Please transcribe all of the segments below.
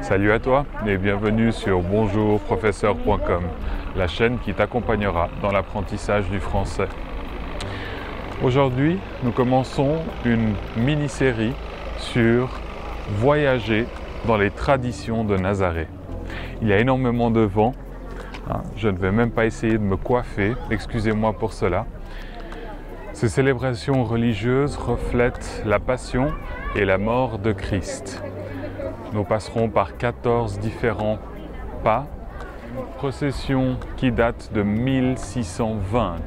Salut à toi et bienvenue sur bonjourprofesseur.com, la chaîne qui t'accompagnera dans l'apprentissage du français. Aujourd'hui, nous commençons une mini-série sur voyager dans les traditions de Nazareth. Il y a énormément de vent, je ne vais même pas essayer de me coiffer, excusez-moi pour cela. Ces célébrations religieuses reflètent la passion et la mort de Christ. Nous passerons par 14 différents pas, une procession qui date de 1620.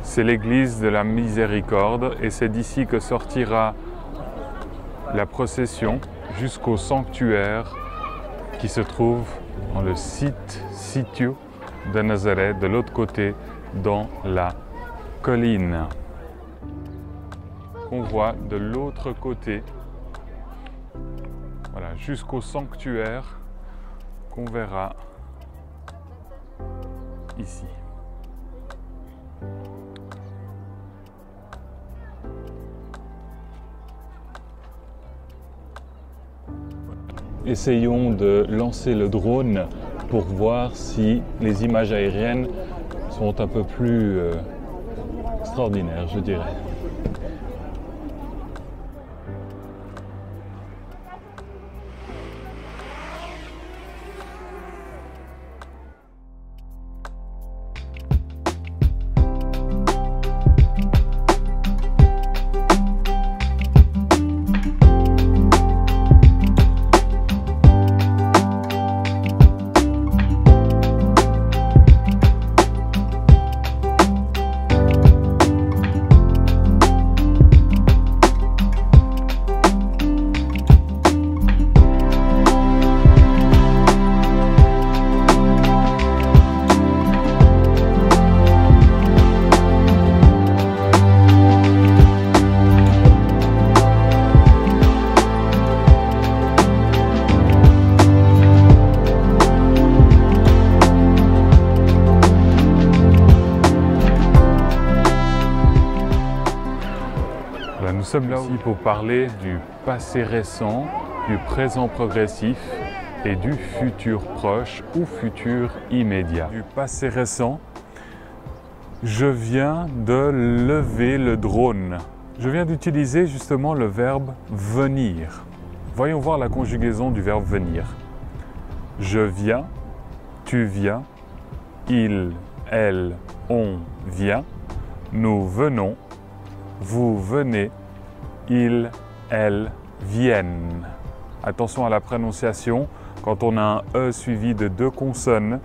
C'est l'église de la Miséricorde et c'est d'ici que sortira la procession jusqu'au sanctuaire qui se trouve dans le sitio de Nazareth, de l'autre côté, dans la colline. On voit de l'autre côté, voilà, jusqu'au sanctuaire qu'on verra ici. Essayons de lancer le drone pour voir si les images aériennes sont un peu plus extraordinaires, je dirais. Nous sommes là aussi pour parler du passé récent, du présent progressif et du futur proche ou futur immédiat. Du passé récent, je viens de lever le drone. Je viens d'utiliser justement le verbe venir. Voyons voir la conjugaison du verbe venir. Je viens, tu viens, il, elle, on vient, nous venons, vous venez, ils, elles viennent. Attention à la prononciation, quand on a un E suivi de deux consonnes,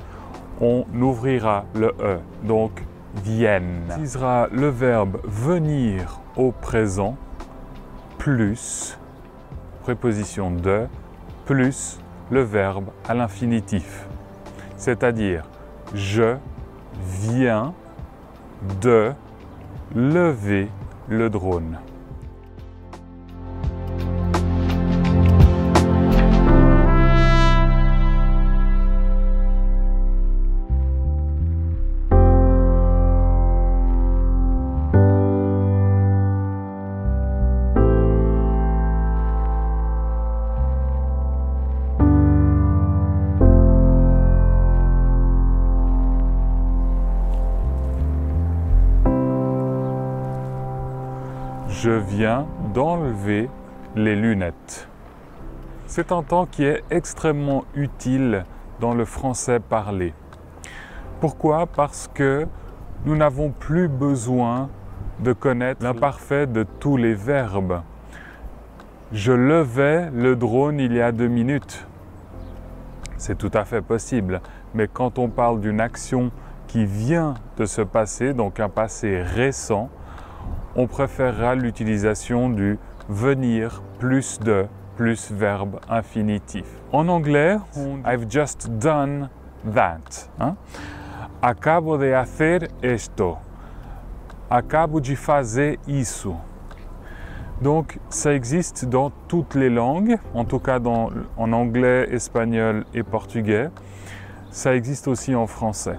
on ouvrira le E, donc viennent. On utilisera le verbe venir au présent, plus, préposition de, plus le verbe à l'infinitif. C'est-à-dire, je viens de lever le drone. Je viens d'enlever les lunettes. C'est un temps qui est extrêmement utile dans le français parlé. Pourquoi? Parce que nous n'avons plus besoin de connaître l'imparfait de tous les verbes. Je levais le drone il y a 2 minutes. C'est tout à fait possible. Mais quand on parle d'une action qui vient de se passer, donc un passé récent, on préférera l'utilisation du venir plus de plus verbe infinitif. En anglais, I've just done that. Acabo de hacer esto. Acabo de fazer isso. Donc, ça existe dans toutes les langues, en tout cas en anglais, espagnol et portugais. Ça existe aussi en français.